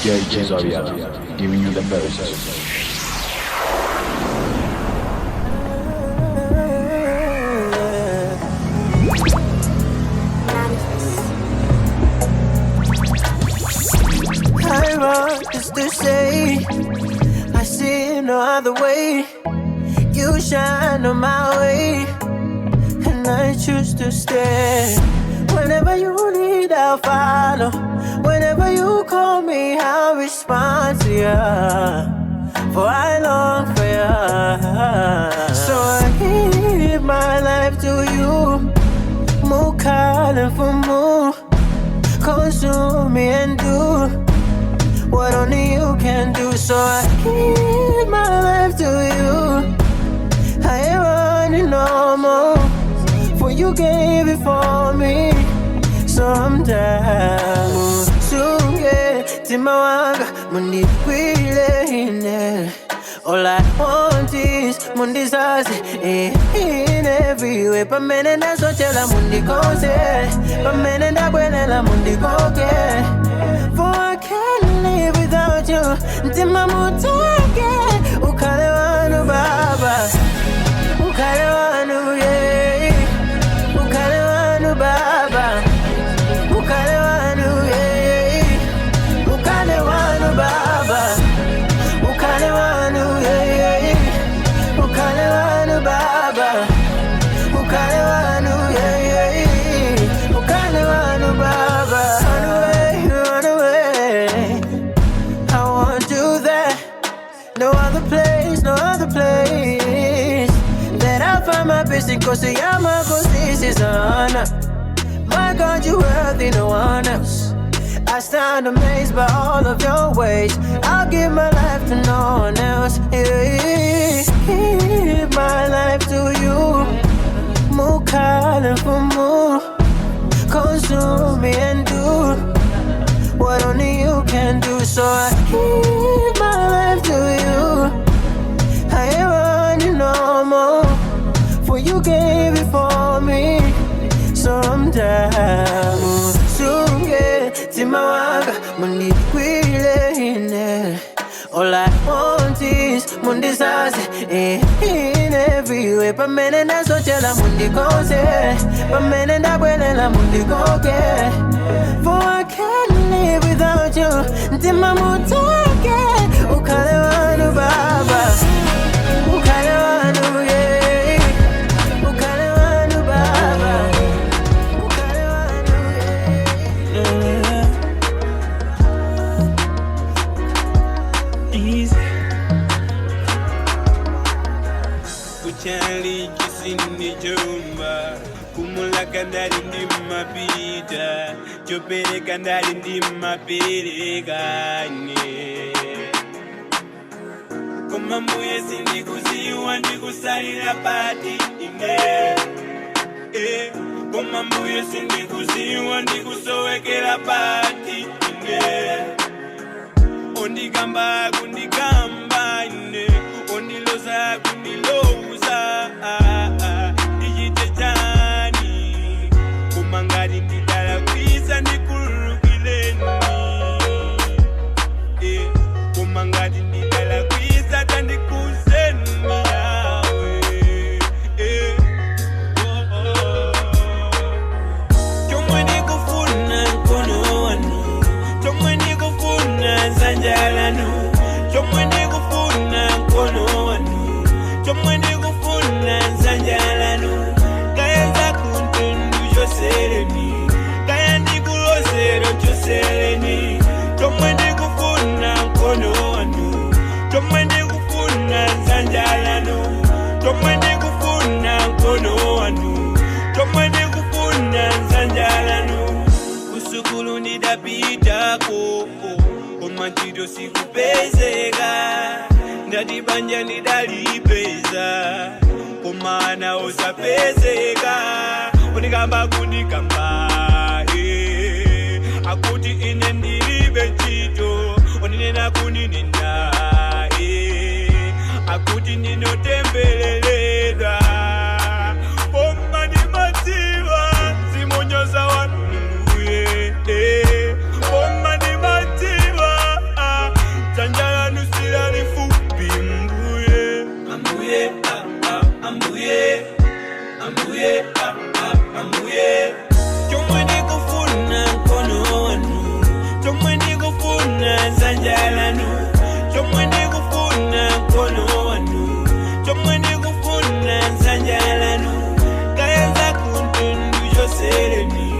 DJ Xavier, giving you the best. I want just to say, I see no other way. You shine on my way, and I choose to stay. Whenever you need, I'll follow. Whenever you call me, I'll respond to you. For I long for you. So I give my life to you. More calling for more. Consume me and do what only you can do. So I give my life to you. I ain't running no more, for you gave it for me. So I'm down. Soon get to my wanga, money really. All I want is Mundi Sazi, in every way. Pamene na sochela Mundi Kose, Pamene na buena la Mundi Koke. For I can't live without you. Ntima mutake, ukale wanu baba, ukale wanu yeah, ukale wanu baba, ukale wanu yeah, ukale wanu baba. Ukale wanu, yeah, ukale wanu baba. Ukale wanu, yeah, ukale wanu baba. Run away. I want you there. No other place that I find my peace in. Cause you're my this is an honor. My God, you worthy, no one else. I stand amazed by all of your ways. I'll give my life to no one else. Yeah, give my life to you. More calling for more. Consume me and do what only you can do. So I give my life to you. I ain't running no more, for you gave it for me. So I'm down. Soon get to my wanga, money really. All I want is Mundi Sazi, in every way. Pamene na sochela Mundi Kose, Pamene na buena la Mundi Koke. For I can't live without you. Ntima mutake, ukale wanu baba, ukale wanu yeah, ukale wanu baba. Kuchali kisini jumba, kumula kandali ndi mapita, chopere kandali ndi mapere gane. Koma mbuye sindi kuziwa ndi kusalira pati ine. Koma mbuye sindi kuziwa ndi kusowekera pati ine. Ondigamba kundigamba ine, ondiloza kundiloza. Dijite jani, kumangari ndidala kwisa ndikulukileni. Kumangari ndidala kwisa tandikuzeni yawe. Chomwe nikufuna nkono wanu, chomwe nikufuna zanjalanu, chomwe nikufuna nkono wanu, chomwe nikufuna nzanjalanu. Kaya za kuntundu joseleni, kaya ndikulosero joseleni. Chomwe nikufuna nkono wanu, chomwe nikufuna nzanjalanu, chomwe nikufuna nkono wanu, chomwe nikufuna nzanjalanu. Kusukulu ndidapitako, koma ntchito sikupezeka. Ndadibanja ndidalipeza, kumana osapezeka. Unikamba kunikamba, akuti ine ndilibe ntchito. Uninena kuninena, akuti ndinotembeleledwa. Pomba ni madziwa, simonyoza wanu. Pomba ni madziwa, ambuye ambuye chomwe ndikufuna mkono wanu chomwe ndikufuna dzanja lanu chomwe ndikufuna mkono wanu chomwe ndikufuna dzanja lanu kaya zakuntundu chosereni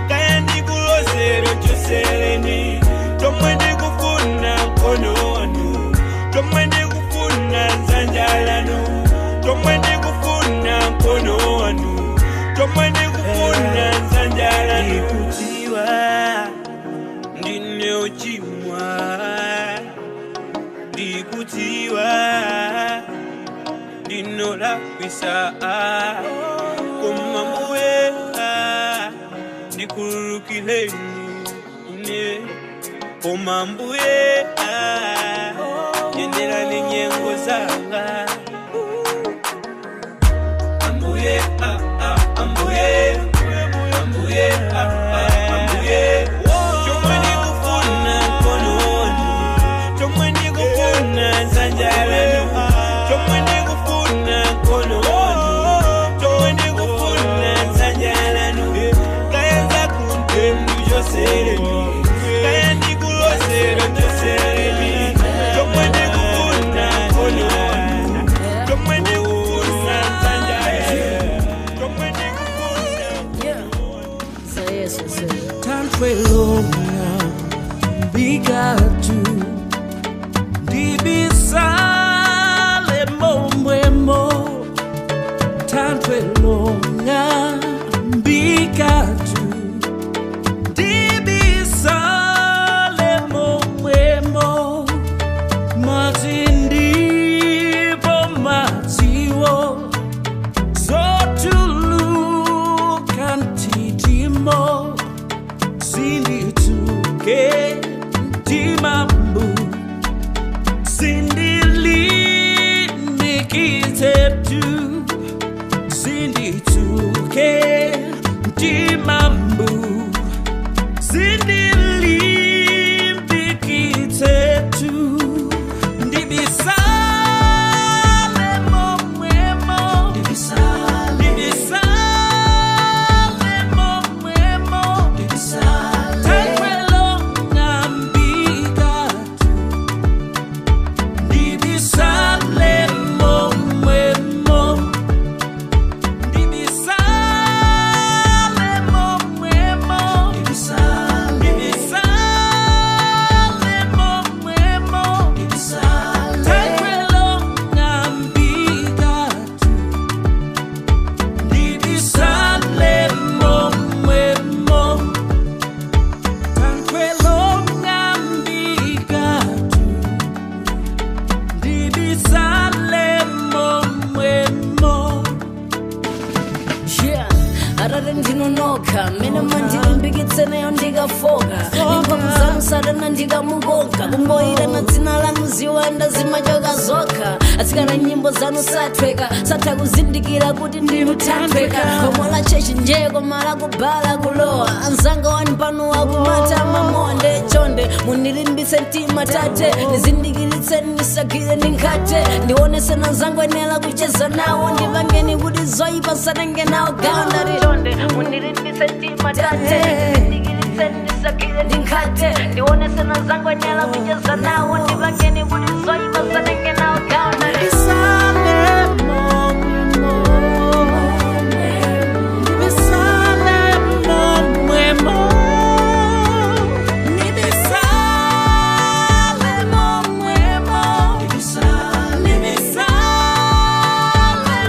kaya ndikulozero chosereni chomwe ndikufuna mkono wanu chomwe ndikufuna dzanja lanu chomwe ndikufuna mkono wanu chomwe ndikufuna dzanja lanu ndikutiwa ndine uchimwa ndikutiwa ndinolakwisa koma mbuye ndikhululukireni ine koma mbuye yenderani nyengo zanga ambuye ambuye ambuye ambuye chomwe ndikufuna mkono wanu chomwe ndikufuna dzanja lanu chomwe ndikufuna mkono wanu chomwe ndikufuna dzanja lanu kaya zakuntundu chosereni kaya ndikulozero chosereni chomwe ndikufuna mkono wanu chomwe ndikufuna dzanja lanu chomwe ndikufuna Tantrelona bigatu dibisale momwemo Tantrelona bigatu dibisale momwemo mazindipo matiwo zotulu kantitimo Sindituke timambu Sindilindikitetu Sindituke timambu Sindilindikitetu Ndibisale momwemo Ndibisale momwemo Tantrelona mbigatu Ndibisale momwemo Ndibisale momwemo Ndibisale momwemo Tantrelona mbigatu Ndibisale momwemo Tantrelona mbigatu Ndibisale momwemo Yeah, arare ndinonoka mene mandilimbikitseneyo ndikafoka imphamvu zanu sarena ndikamukonka kumboyira na dzina lanu ziwanda zimachoka zokha atsikana nyimbo zanu sathweka satha kuzindikira kuti ndimuthanthweka khomo la chechi njeko mala kubhala kulowa anzanga wani pano wakumata mamonde chonde munilimbitse mtima tate nizindikiritseni nisagire ndinkhate ndionese nanzangu enela kucheza nawo ndivangeni kuti zoyipa sanenge nawo gaundari chonde munilimbitse mtima tate nizindikiritseni nisagire ndinkhate ndionese nanzangu enela kucheza nawo ndivangeni kuti zoyipa sanenge nawo gaundari Ndibisale momwemo Ndibisale momwemo Ndibisale momwemo Ndibisale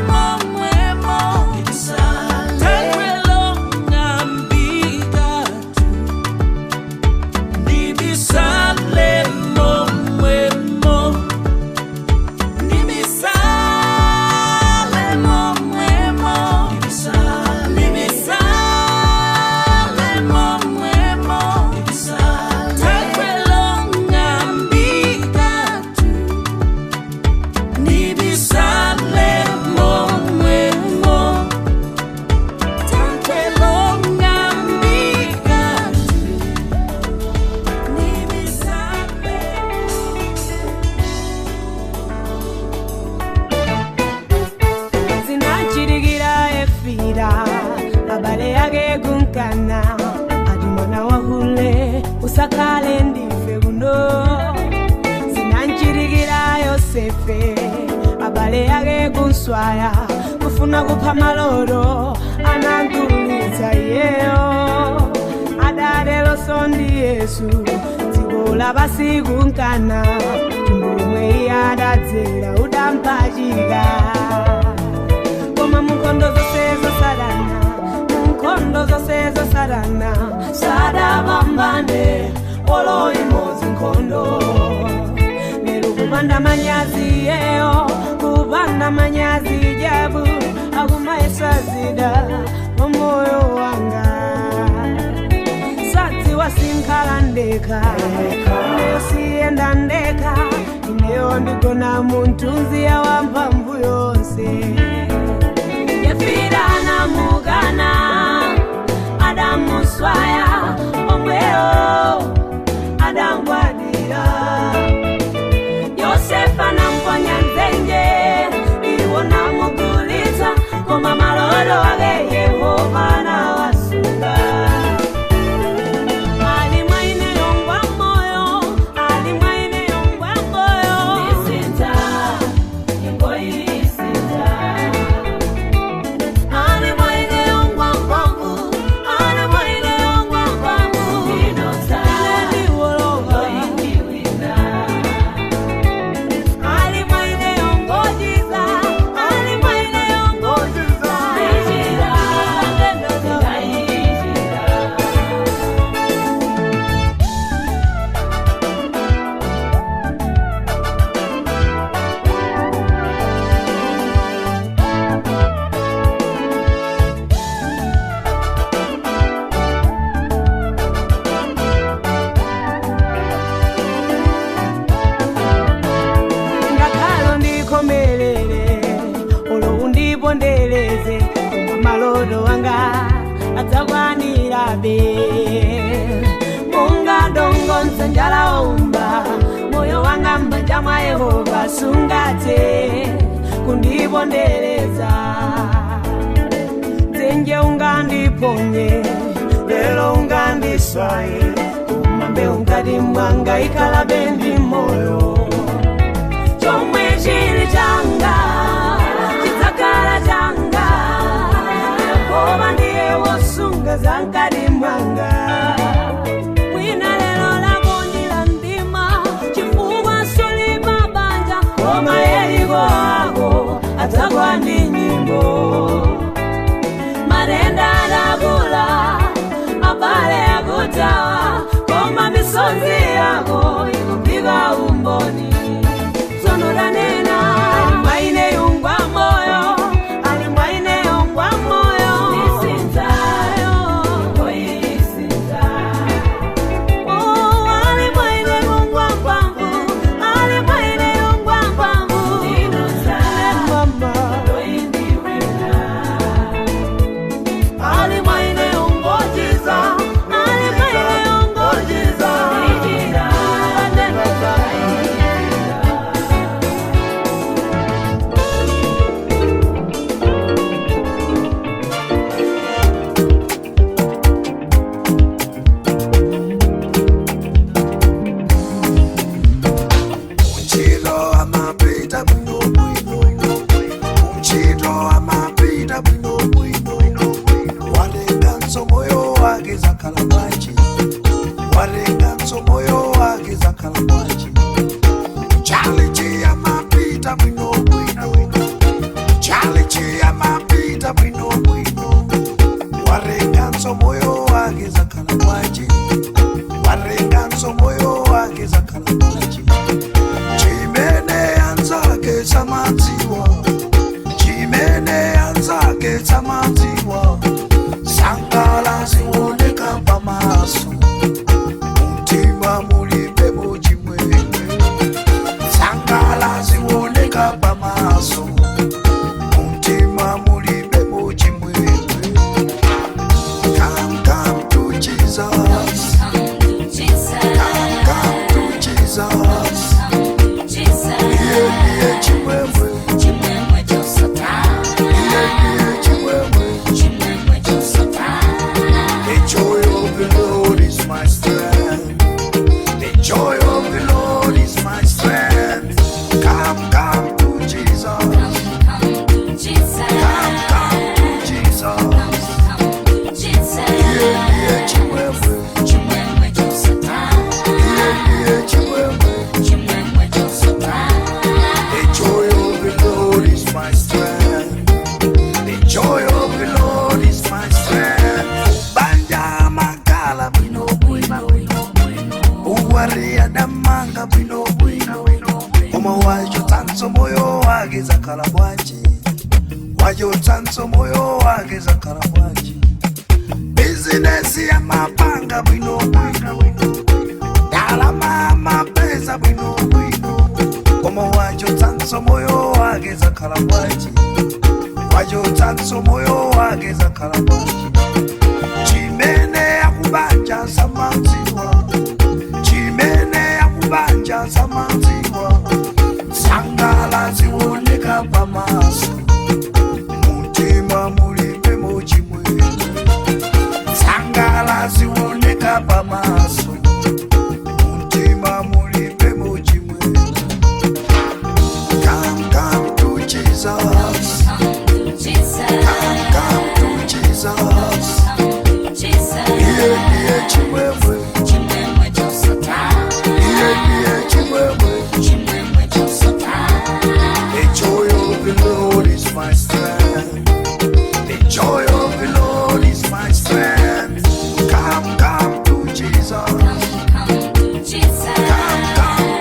momwemo Tantrelona mbigatu Ndibisale momwemo Yosefe abale yake kunswaya kufuna kupha maloro anandulitsa iyeyo adalelo sondi Yesu tibola basikunkana timumwe yadadzera udampachika koma munkondo zosezo sadana munkondo zosezo sadana sadabambane olo imozi nkondo lero kubanda manyazi yeyo kubanda manyazi jabu akumaesazida momoyo wanga sati wasinkhala ndeka ineyo siyenda ndeka ineyo ndigona muntunzi yawamphamvu yonse yefirana mugana Adamu swaya omweyo adangwadira Yosefa na mponya nzenje iwona mugulitsa koma malolo wake Yehova na wasunga ali mwaine yongwa moyo ali mwaine yongwa moyo isinta ingoisinta ali mwaine yongwa mpangu ali mwaine yongwa mpangu inota ili wologa ingiwina ali mwaine yongojiza ali mwaine yongojiza ijira ndoga ijira ngakhala ndikomelele ulo undibondeleze koma malodo wanga adzakwanirabe munga dongo nsanjala umba moyo wanga m'manja mwa Yehova sungathe kundibondeleza dzenje ungandiponye lero ungandiswaye kumambe ungati mwanga ikhalabe ndi moyo chomwe chili changa chidzakhala changa Yehova ndiye wosunga zankati mwanga mwina lero lakondila ndima chifukwa solima banja koma Yeriko ako adzakwa ndi nyimbo marenda adakula abale akutawa koma misonzi yako ikupika umboni sono danena mwaine yungwa moyo ali mwaine yungwa moyo isinta isinta oh ali mwaine yungwa mpamvu ali mwaine yungwa mpamvu inusa mama doindiwina ali mwaine yungojiza ali mwaine yungojiza ijira ndoga Unchilo amapita bwino bwino Unchilo amapita bwino bwino Walenganso moyo wake zakhala bwanji Walenganso moyo wake zakhala bwanji Challenge amapita bwino bwino Challenge amapita bwino bwino Walenganso moyo wake zakhala bwanji Walenganso moyo wake zakhala bwanji Chimene anzake samadziwa Chimene anzake samadziwa Sangala zioneka pamaso Mtima mulibe chimwemwe Sangala zioneka zakalabwanji wajotsanso moyo wake zakalabwanji bizinesi ya mapanga bwino bwino dalama mapesa bwino bwino komo wajotsanso moyo wake zakalabwanji wajotsanso moyo wake zakalabwanji chimene yakubanja samanziwa chimene yakubanja samanziwa sangala ziwoneka pamaso mutima mulibe muchimwene sangala ziwoneka pamaso mutima mulibe muchimwene come to Jesus come to Jesus yeah chimwemwe yeah chimwemwe the joy of the Lord is my strength. The joy of the Lord is my strength. Come to Jesus. Come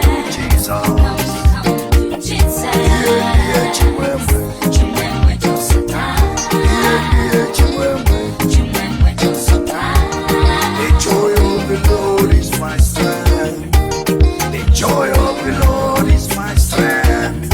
to Jesus. Yeah, chimwemwe. Yeah, chimwemwe. The joy of the Lord is my strength. The joy of the Lord is my strength.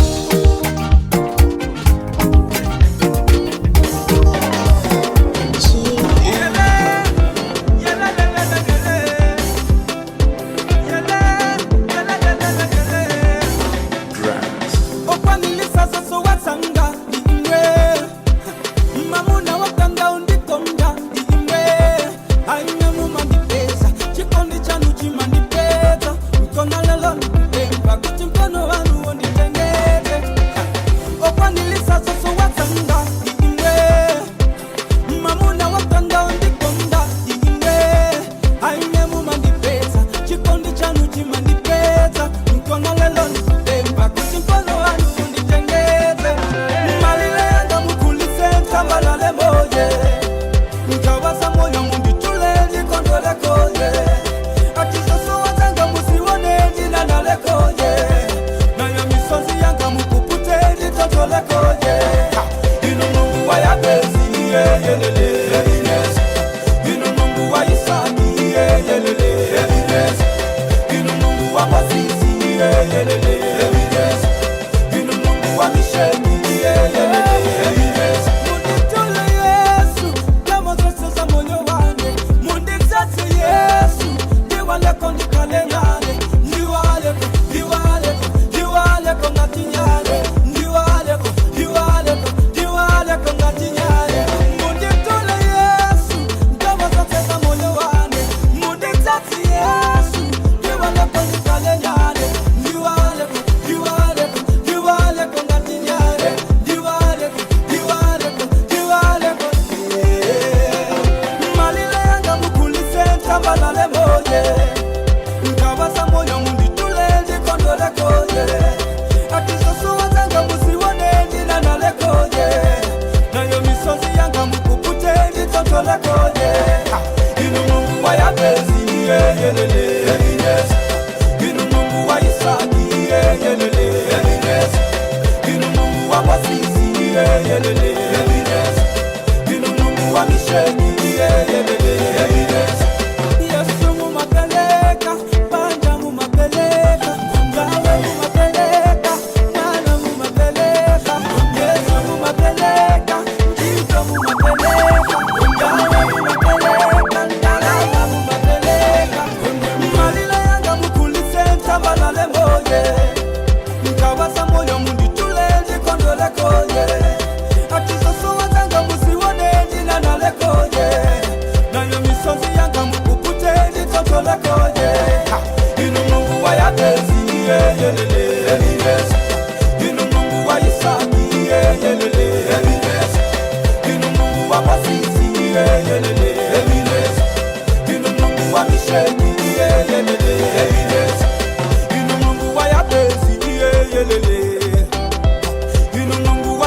Mungu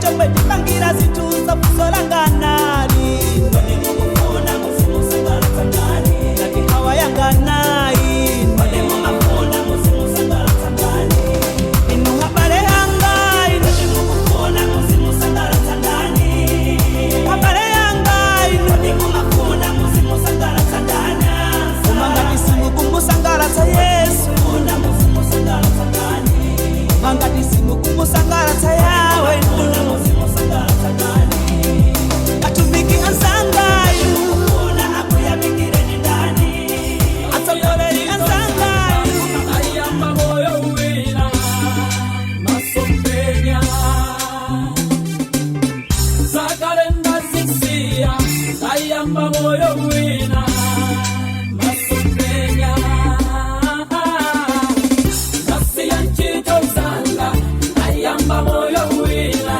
chomwe tipangira zinthu zakuzolanganani kodi mukufuna muzimusangalatsa ndani ngati hawa yanganayi kodi mumafuna muzimusangalatsa ndani inu habale yanga inu kodi mukufuna muzimusangalatsa ndani habale yanga inu kodi mumafuna muzimusangalatsa ndani umangati simukumusangalatsa Yesu muna muzimusangalatsa ndani umangati simukumusangalatsa yawe muna muzimusangalatsa ndani atumiki ansanga muna akuyamikireni ndani atsogoleri ansanga ayamba moyo wina masompenya zakalenda zisia ayamba moyo wina masompenya nasiya nchito zanga ayamba moyo wina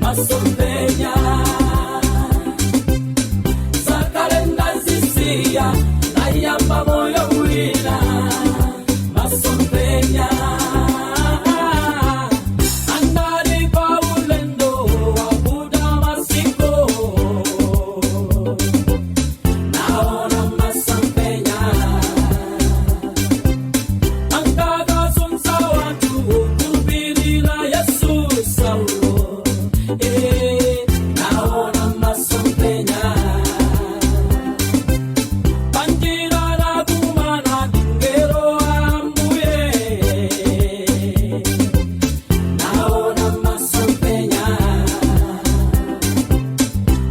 masompenya zakalenda zisia ayamba moyo wina masompenya andari paulendo abuda masiko naona masompenya angaga sunsa watu kuhubirila Yesu Saulo naona masompenya panjira na kumana dingero ambuye naona masompenya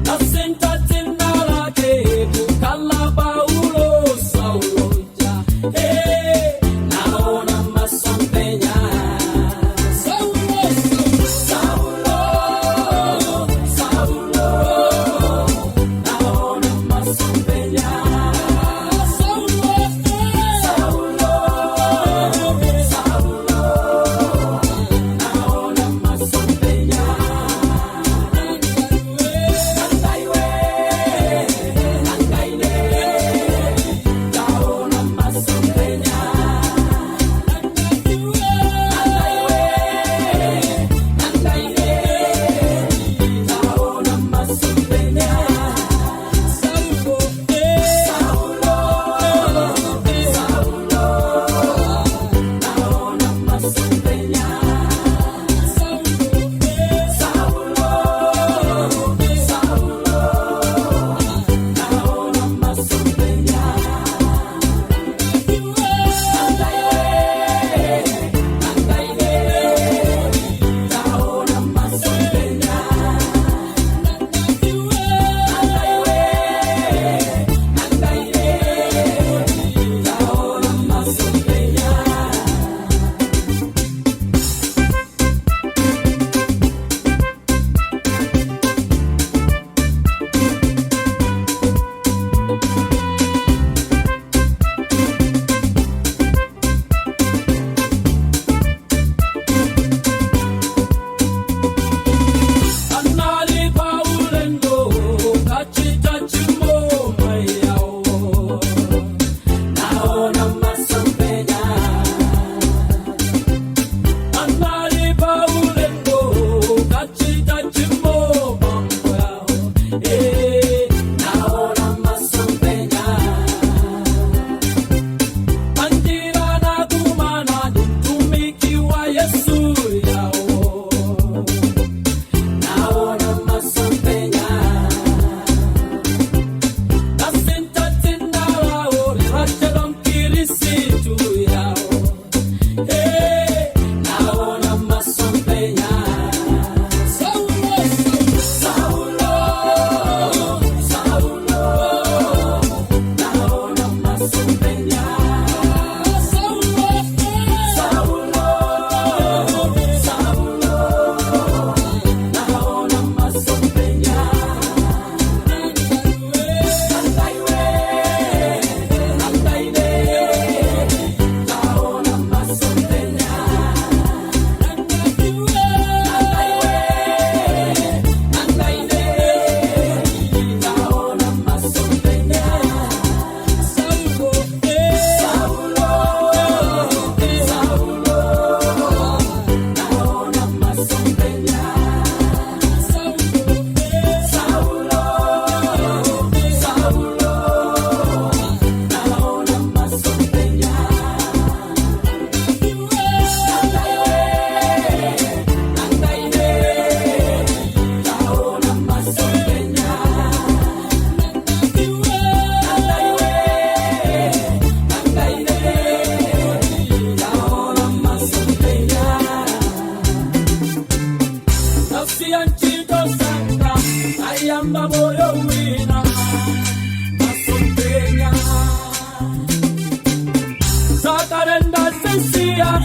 nasinta tena lake kukala Paulo Saulo naona masompenya Saulo Saulo Saulo naona masompenya Saulo Saulo Saulo naona masompenya Nangaiwe Nangaine naona masompenya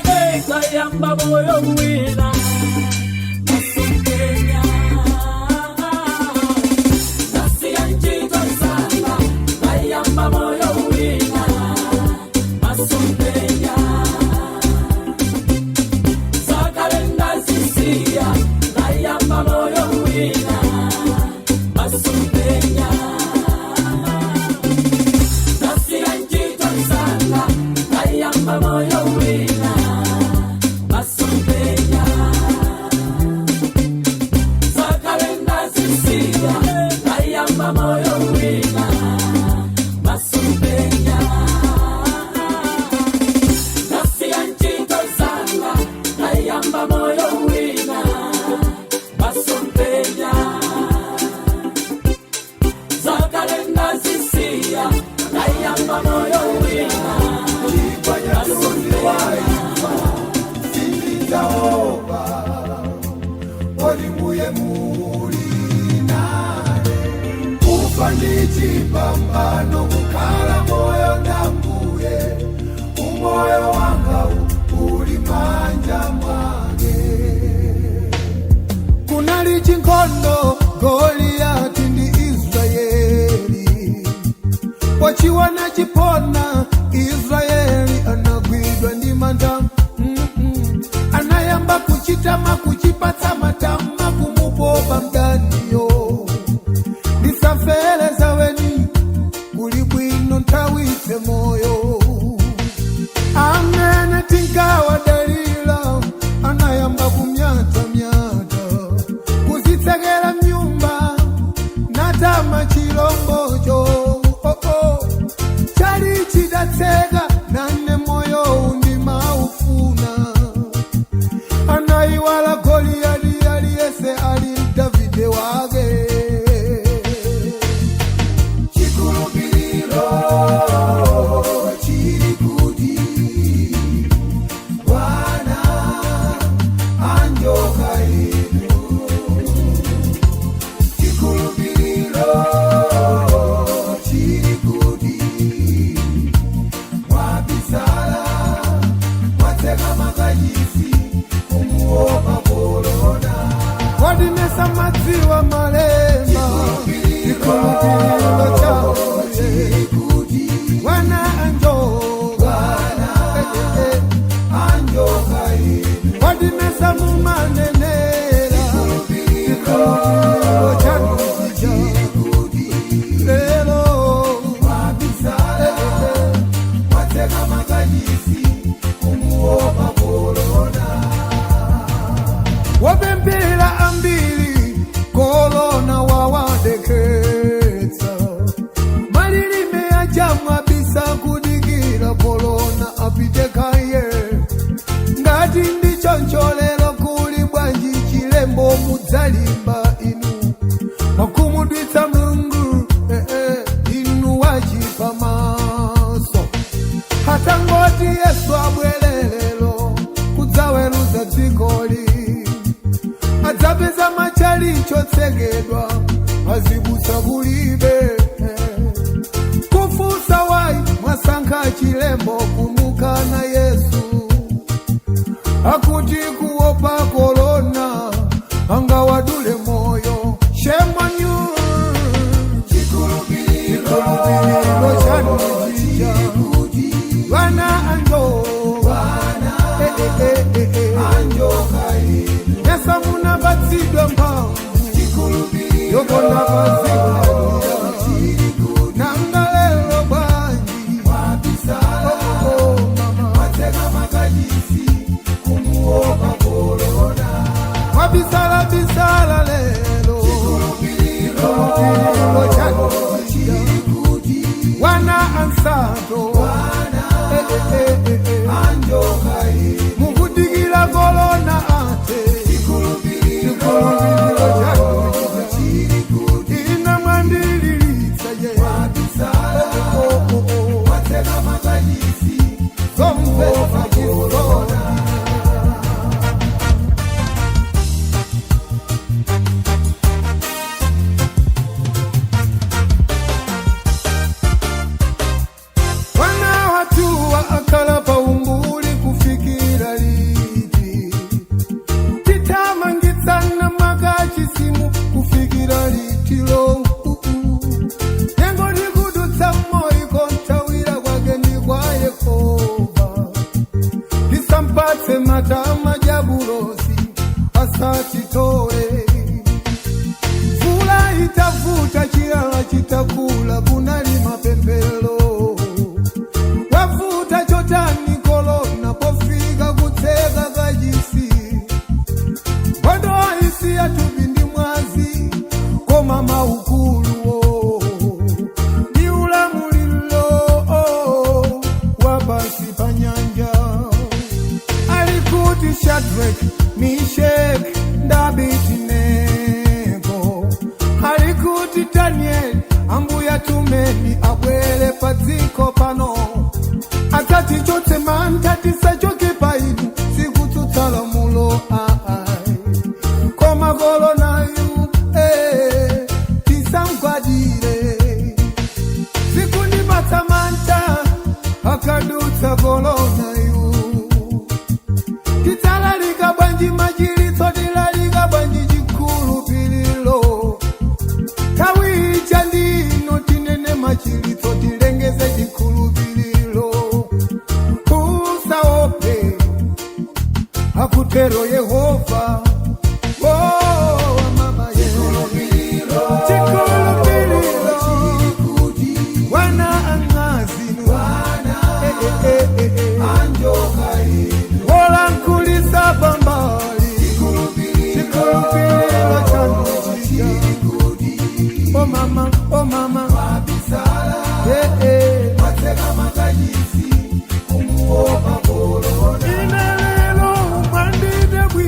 kayamba moyo wina masongenya nasiya njito sana kayamba moyo wina masongenya sakalenda sisiya kayamba moyo wina masongenya nasiya njito sana kayamba moyo wina masongenya sakalenda sisiya kayamba moyo wina masongenya nasiya njito sana kayamba moyo wina masongenya sakalenda sisiya kayamba moyo wina Olimuye mulinane Ufanditi pambano kukala moyo nambuye Umoyo wanga ulimanja mwange Kunali chinkondo Goliati ndi Israeli Wachiwana chipona Israeli anagwidwa ndi manda Anayamba kuchitama kuchipata matama kumupopa mdaniyo Nisafele zaweni kulibwino ntawite moyo Amene tingawa dalila anayamba kumyata kuzitegela mnyumba natama chilongocho Chali chidatega nane moyo undi maufuna Anaiwala Goliathi aliyese ali Davide wage Chikulupililo chirikudi Bwana anjoka inu Chikulupililo chirikudi Mwabisala mwateka makajisi Umuopa korona Wadinesa maziwa malema Chikulupililo chao Wana anjoka Anjoka inu Wadinesa mumanenera Chikulupililo chao Lelo Wabisala Wateka makajisi Umuopa korona Wabembela ambili korona wawadekeza Malilime ya jamwa bisa kudigira korona apitekaye Ngati ndicho ncholelo kuli bwanji chilembo mudzalimba inu Makumudwitsa Mulungu inu wachipa maso Hata ngoti Yesu abwelelelo kudzaweruza dzikoli Adzapeza machalicho tsegedwa azibusa kulibe Kufusa wai mwasankha chilembo kumukana Yesu Akuti kuopa korona angawadule moyo Shame on you Chikulupililo chanu jija Wana anjoka Anjoka inu Nesa muna batsidwa mpau Yoko na batsidwa Nangalelo banji Wabisala Wateka makajisi Kumuopa korona Wabisala bisala lelo Chikulupililo chanu jija Wana ansato Anjoka inu Mukudigila korona ate Chikulupililo chanu Ina mwandililitsa ye Wabisala Wateka makajisi Zompesa korona Wana watu wa akala pa umbuli kufikira chose matama jabulosi asachitoe vula itavuta chilala chitakula kunalima pembelo wavuta chotani kolona pofika kuteka kajisi wando isi atubindi mwazi komama ukulu diula mulilo wabasi panyanja alikuti Shadrach, Meshach, Abednego alikuti Daniel ambuya tumeni abwele padziko pano atati chote mantatisa choke paidu sikututala mulo koma golo nayu tisamkwadire sikundi batamanta akadutsa golo nayu titala likabanji majili todila likabanji jikulu pililo kawi chandino tinene machili todilengeze jikulu pililo usaope akutero Yehova mama jikulu pililo wana angazinu anjoka Ola nkulisa bambali Chikulupilo chanujia Oh mama Wabisala Mateka makajisi Umuopa kolona Inelelo umandide bwi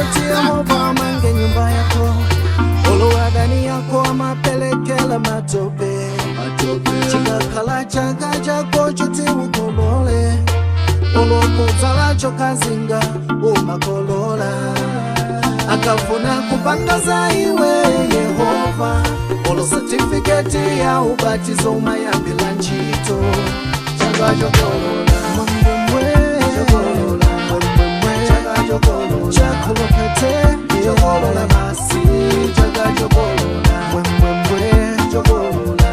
yoti Yehova mange nyumba yako. Olowadani yako amapelekela matope. Chikakhala chaka chako choti ukolole. Olokuzala chokazinga umakolola. Akafuna kupangaza iwe Yehova. Olo certificate ya ubatizo umayambila nchito. Changa jokolola jokolola changa jokolola chakulopete jokolola basi changa jokolola jokolola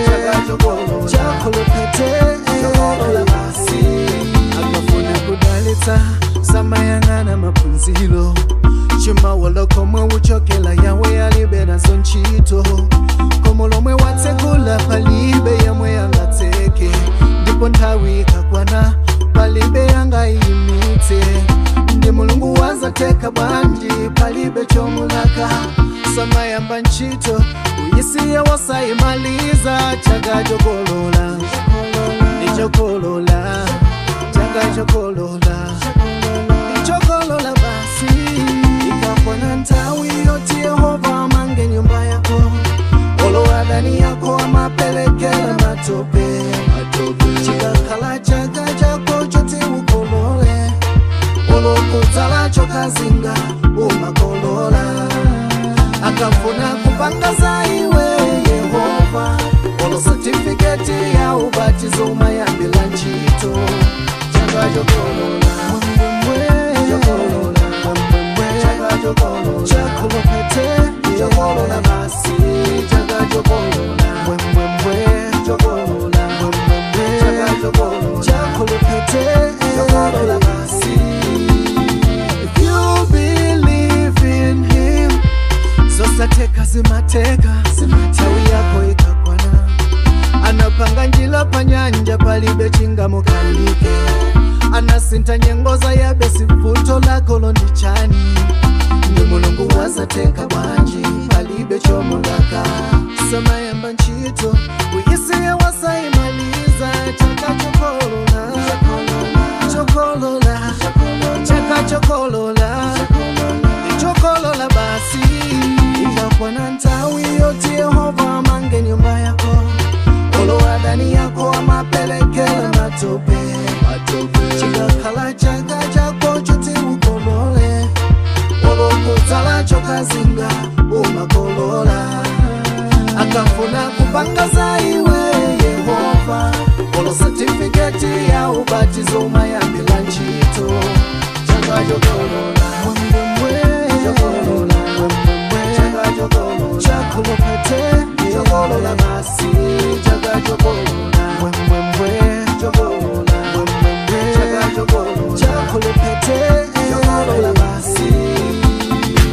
changa jokolola chakulopete jokolola basi. Akafuna kudalita samayangana mapunzilo. Chima wala komwe uchokela yawe alibera zonchito. Komolomwe watekula palibe yamwe yangateke. Ndipo ntawi kakwana palibe yanga imite. Ndi mulungu wazateka banji palibe chomulaka. Samayamba nchito uyisiye wasaimaliza. Chaga jokolola jokolola chaga jokolola jokolola basi. Ikafona ntawi yoti Yehova mange nyumba yako. Olowadani yako amapelekela matope. Chikakhala chaka chako choti ukolole. Olokuzala chokazinga umakolola. Akafuna kupangaza iwe Yehova. Olo certificate ya ubatizo umayambila nchito. Changa jokolola jokolola changa jokolola chakulopete jokolola basi changa jokolola jokolola changa jokolola chakulopete jokolola basi. If you believe in him, zosateka zimateka tawi yako ikakwana. Anapanga njila panyanja palibe chingamo kalike. Anasinta nyengoza ya besi mfuto lako londichani. Ndi mulungu wazateka banji palibe chomulaka. Samayamba nchito uyisiye wasaimaliza. Chaka chokolola chokolola chaka chokolola chokolola basi. Ikafwana ntawi yoti Yehova mange nyumba yako. Olowadani yako amapelekela matope. Chikakhala chaka chako choti ukolole. Olokuzala chokazinga umakolola. Akafuna kupangaza iwe Yehova. Olo certificate ya ubatizo umayambila nchito. Changa jokolola jokolola changa jokolola chakulopete jokolola basi changa jokolola jokolola changa jokolola chakulopete jokolola basi.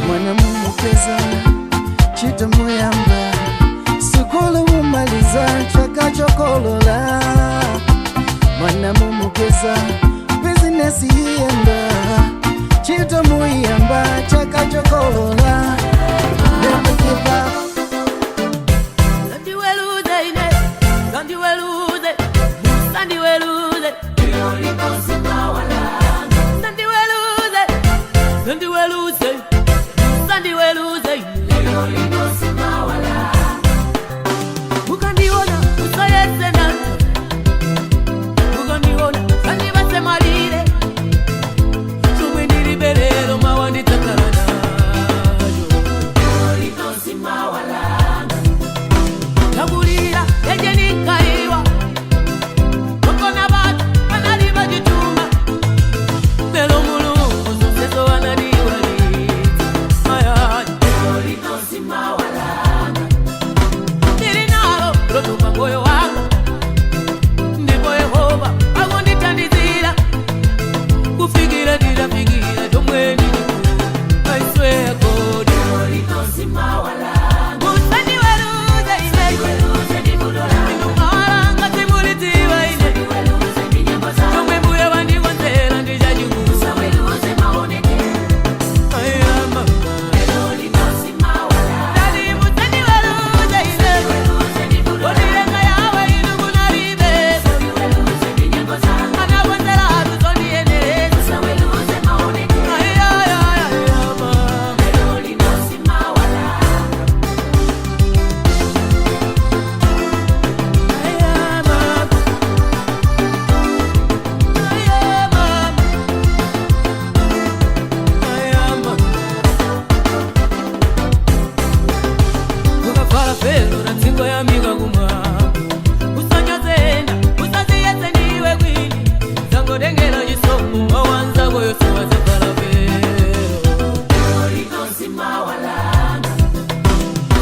Mwana mumupeza chita muyamba sukulu mumaliza chaka jokolola. Mwana mumupeza business yenda chita muyamba chaka jokolola. Never give up. Mama goyamika kumwamba usanyozenda usaziyese ndiwe kwini zangodengela chisomo mawanza koyo siwazepalapero olinosimawalanza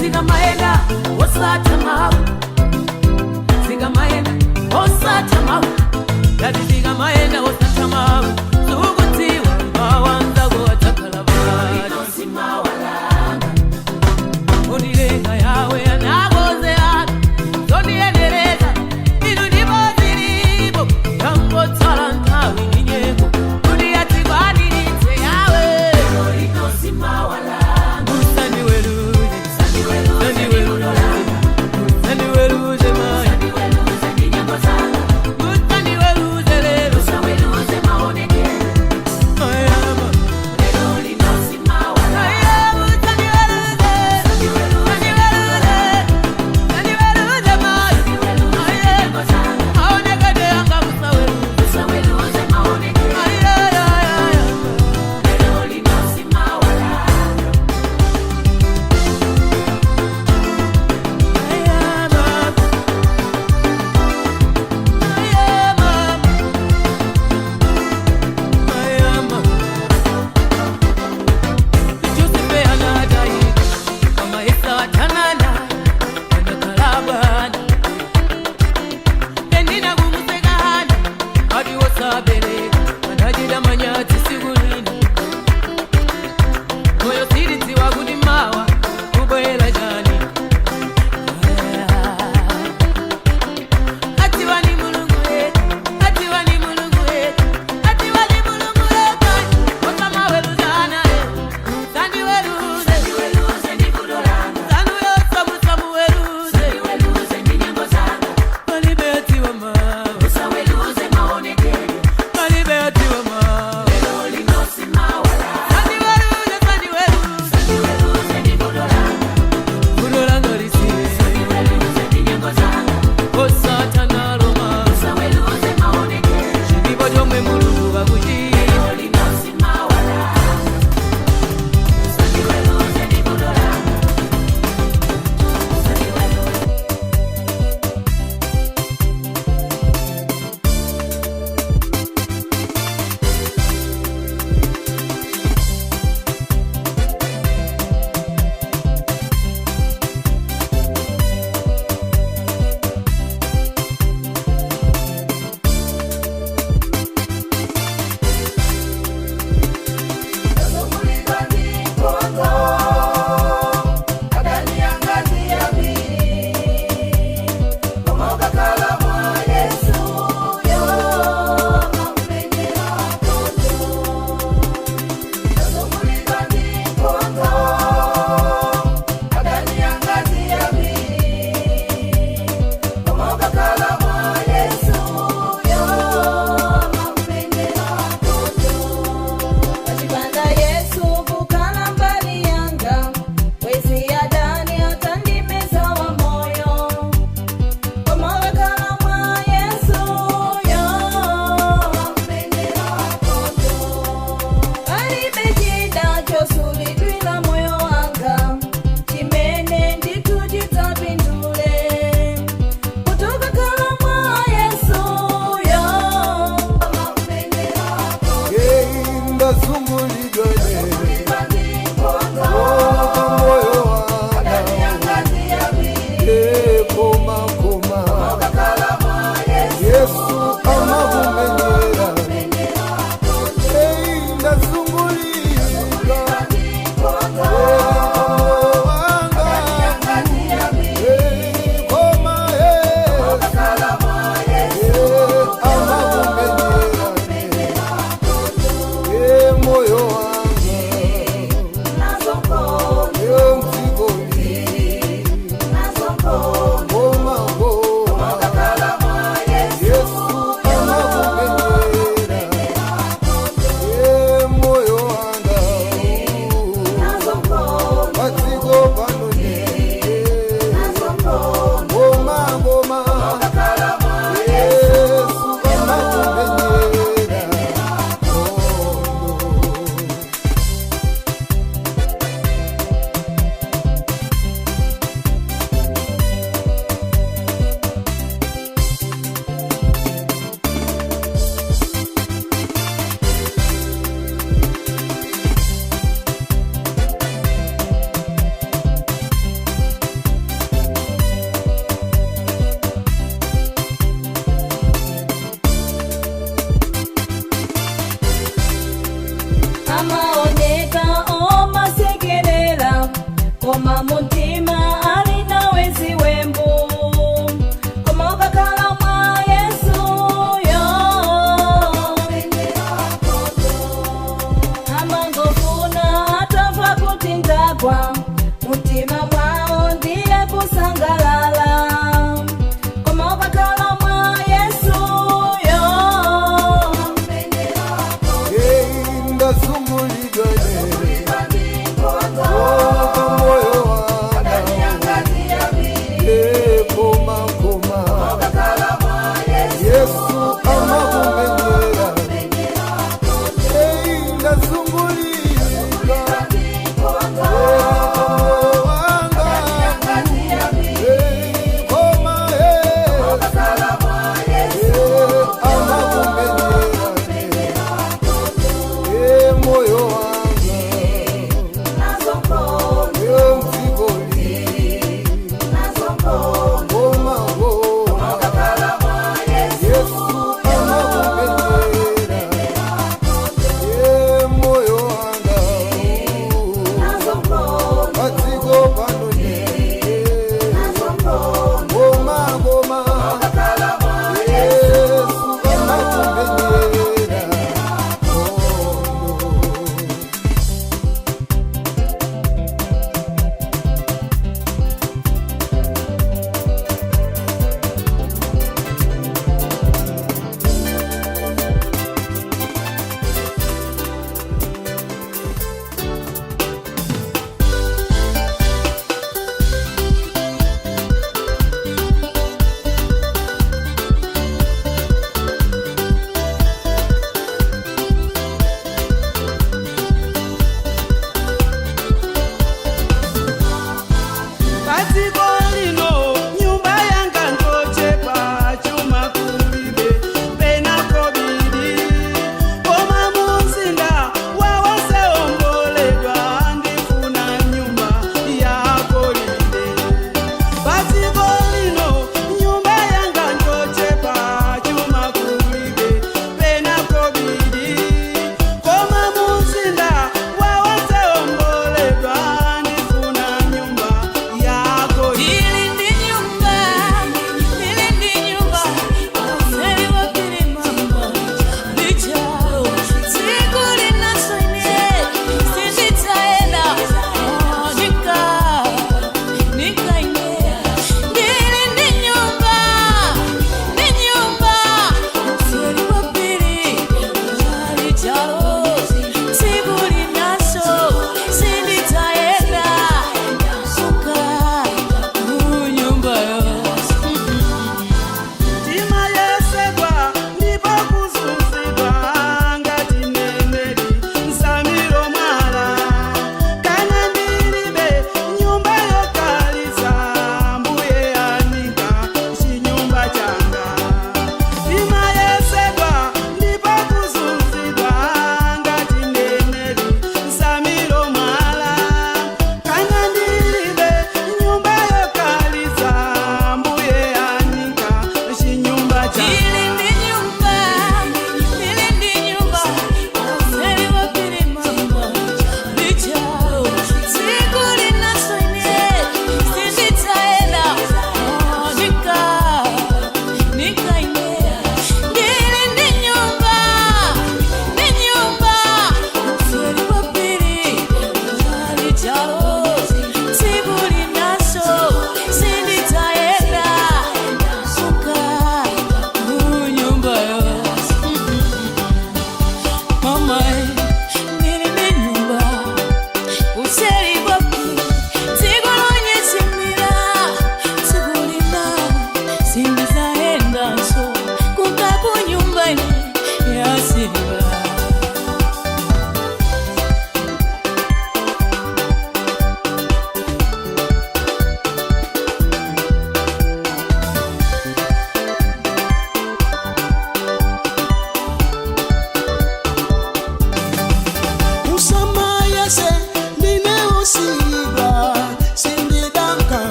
zikamaenda osatamawu zikamaenda osatamawu dati zikamaenda osatamawu zukutiwa mawanza kowachakalabali olinosimawalanza unilenga yawe anagoze atu zondiendeleza inu ndipo zilipo yangotsala nthawi ndi nyengo kuti yatikwanilitse yawe usandiwelule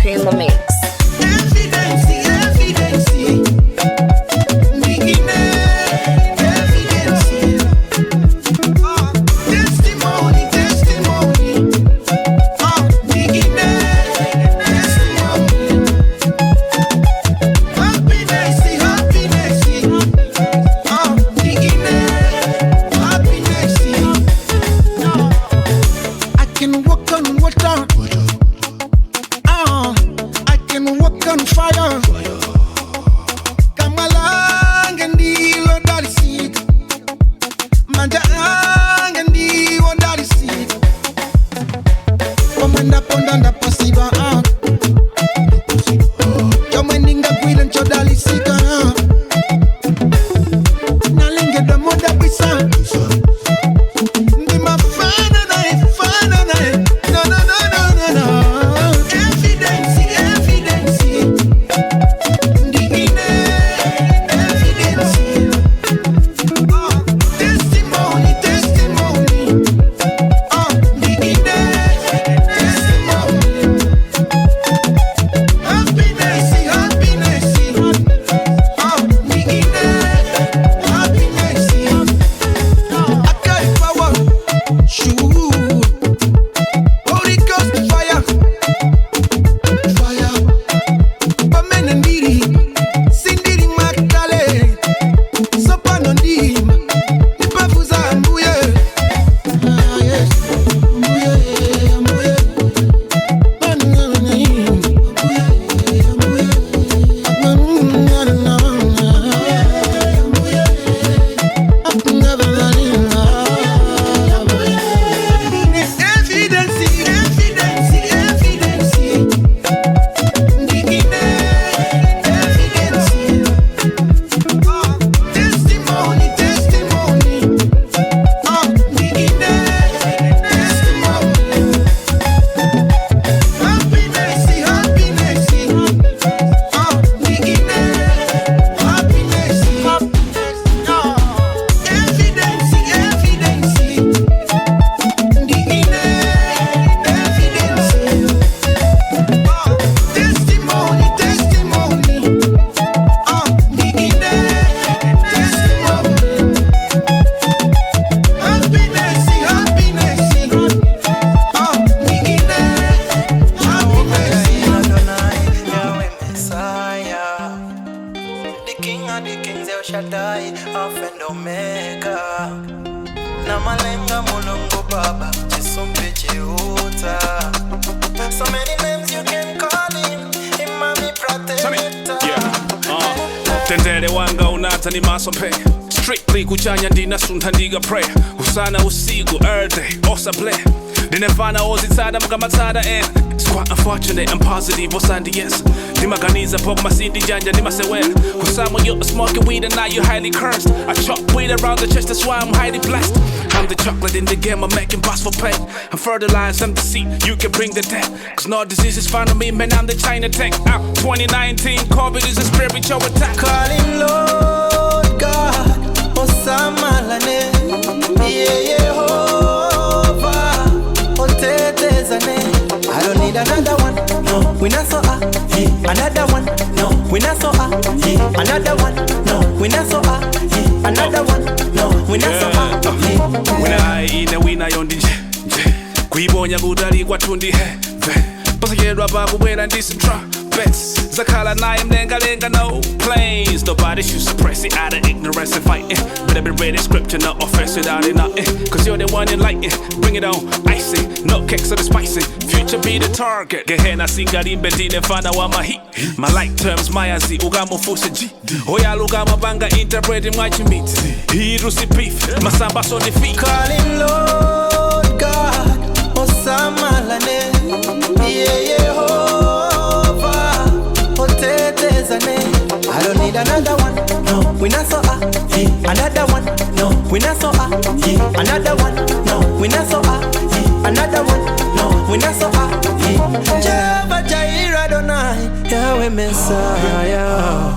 Country in the mix. Strictly kuchanya ndinasuntha ndiga prayer usana usiku all day osaplay ndinefana ozitsada mukamatsada ena. It's quite unfortunate I'm positive osandi yes ndimaganiza poko masindi janja ndimasewela kusama you're smoking weed and now you're highly cursed. I chop weed around the chest that's why I'm highly blessed. I'm the chocolate in the game I'm making boss for pay. I'm fertilized I'm the seed you can bring the death cause no disease is found on me man I'm the China tech. 2019 COVID is a spiritual attack. Calling Lord God Osamalane, Yehovah, Otetezane. I don't need another one, no, we not so another one, no, we not so another one, no, we not so another one, no, we not so When I eat a winner on the Kuibonya budari kwatundi Pasagero abakuwera ndisi trumpets Zakala naim lenga no planes. Nobody should suppress it out of ignorance and fighting. Better be ready, scripture, no offense without it nothing. Cause you're the one enlightened. Bring it on, icy, no cakes of the spicy. Future be the target. Gehena singari bedine fana wa mahi. My light terms mayazi ugamo fusaji. Oya lugama banga interpreting what you mean. Hirusi beef, masamba on the feet. Calling Lord God, Osama Lane, Yehovah, Otetezane. I don't need another one, no, we not so another one, no, we not so another one, no, we not so another one, no, we not so Jehovah Jireh Adonai, Yahweh Messiah.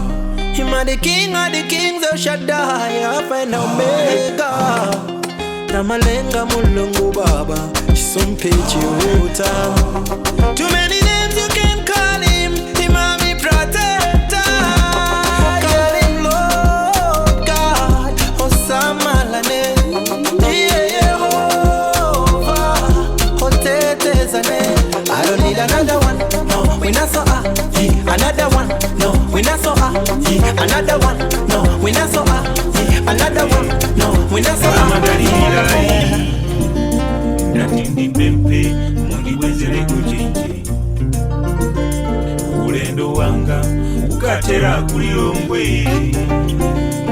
Him are the king of the kings, El Shaddai, Alpha and Omega. Namalenga mulungu baba, chisumpichi uta. Too many names you can call it. ukatera kulilongwe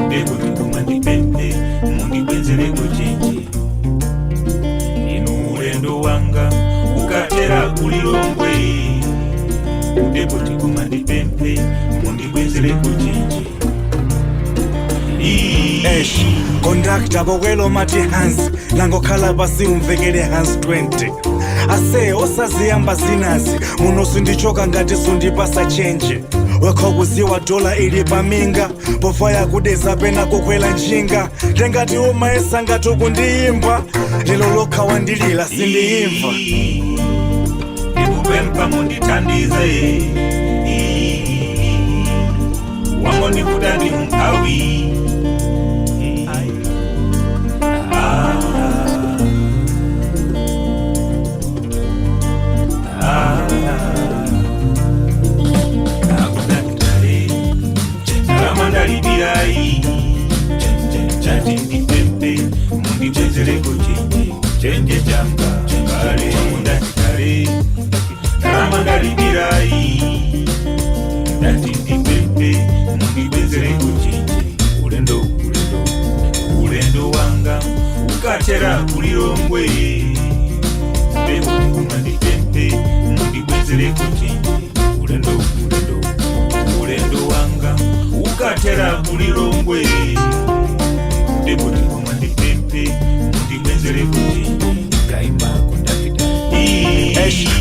ndekuti kumandipempe mundibwenzereko chenje inu ulendo wanga ukatera kulilongwe ndekuti kumandipempe mundibwenzereko chenje Conductor bokwelo mati hansi langokhala pasi umvekele hansi 20 ase osaziyamba zinazi muno sindichoka ngati sundipasa chenje wekho kuziwa dola ili paminga pofa yakudeza pena kukwela njinga tengati umaesa ngati ukundiyimba lelo lokha wandilila sindiyimva ndikupempha munditandize wangondikuta ndi umphawi Ndalibirai chati ndipempe mundibwenzereko chenje changa kale mundakitale karama ndalibirai ndati ndipempe mundibwenzereko chenje ulendo wanga ukatera kulilongwe ndekuti kumandipempe mundibwenzereko chenje ulendo wanga ukatera kulilongwe ndekuti kumandipempe mundibwenzereko chenje kaimako ndapita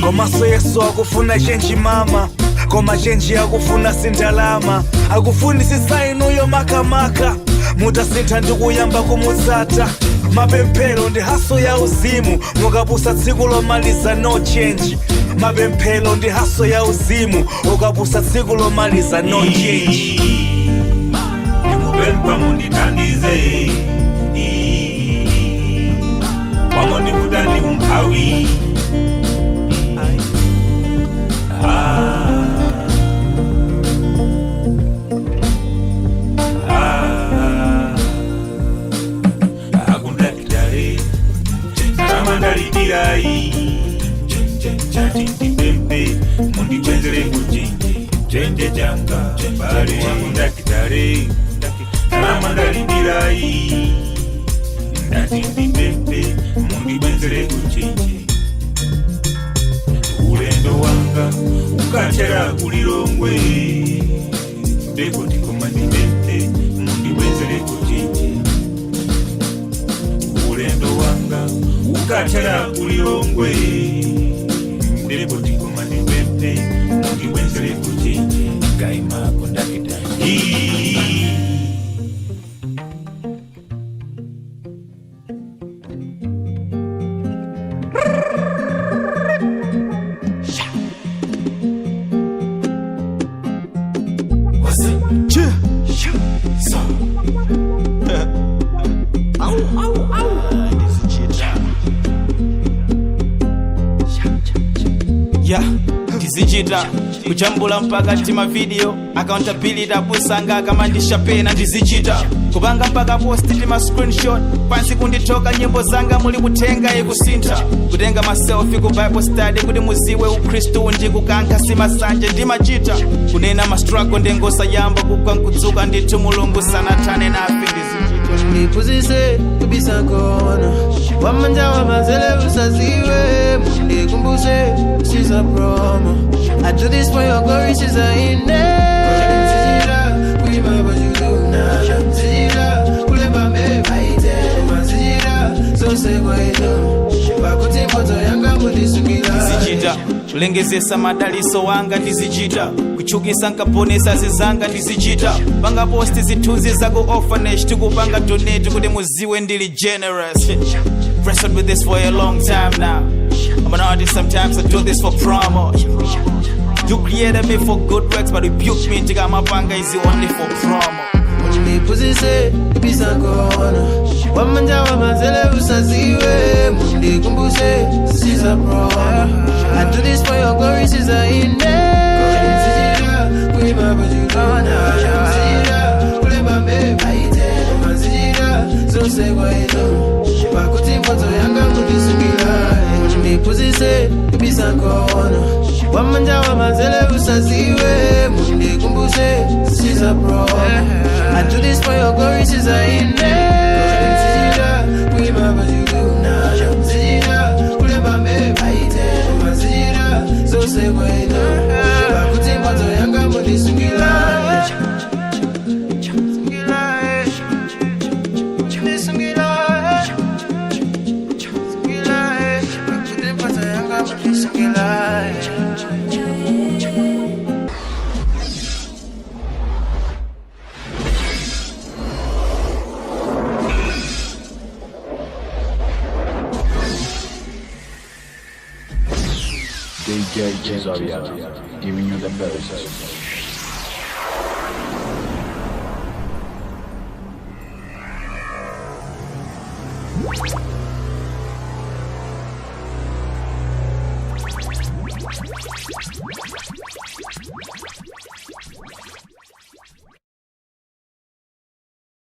komaso yesu akufuna chenji mama koma chenji akufuna sindalama akufuni sisainuyo makamaka mutasintha ndikuyamba kumutsata mapemphero ndi haso ya uzimu mukapusa tsiku lomaliza no change mapemphero ndi haso ya uzimu ukapusa tsiku lomaliza no change ndikupempha munditandize wangondikuta ndi umphawi akundakitale ramandalibirai chati ndipempe mundibwenzereko chenje changa bale akundakitale ramandalibirai ndati ndipempe mundibwenzereko chenje ulendo wanga ukatera kulilongwe ndekuti kumandipempe mundibwenzereko chenje ulendo wanga ukatera kulilongwe ndekuti kumandipempe mundibwenzereko chenje kaimako ndakitali Ndizijita kuchambula mpaka tima video accountability abusanga kama ndishapena ndizijita kupanga mpaka post tima screenshot pansi kunditoka nyimbo zanga muli kutenga ikusintha kutenga maselfie ku Bible study kuti muziwe ukristu ndikukankha simasanje ndimachita kunena ma struggle ndengosa yamba kugwa nkudzuka ndithu mulungu sanathane nafe ndizijita ndipuzise kubisakona wamanja wamazele usaziwe mundikumbuse siza promo I do this for your glory, she's a in there. Kuiba bajuduna, zira, kuleba me baite, mazira, so se kwaito. Bakuti moto yanga mudisukira. Ndizijita kulengezesa madaliso wanga ndizijita kuchukisa nkaponesa zizanga ndizijita panga posti zithunzi zaku orphanage tikupanga donate kuti muziwe ndili generous. Wrestled with this for a long time now. I'm an artist, sometimes I do this for promo. You created me for good works, but rebuke me. Tika mapanga is only for promo. Ndipuzise kubisakona wamanja wamazele usaziwe mundikumbuse siza promo I do this for your glory, she's a in there. Kuiba bajudona, zira, kuleba me baite, mazira, zose kwaito. Bakuti moto yanga mudisukira. Ndipuzise kubisakona wamanja wamazele usaziwe mundikumbuse is a problem. I do this for your glory, since I ain't there. We baba you na shamzira, ule bambe baite, mazira, so say kwaito. Bakuti mato yanga mudi sungila. DJ Xavier, giving you the best.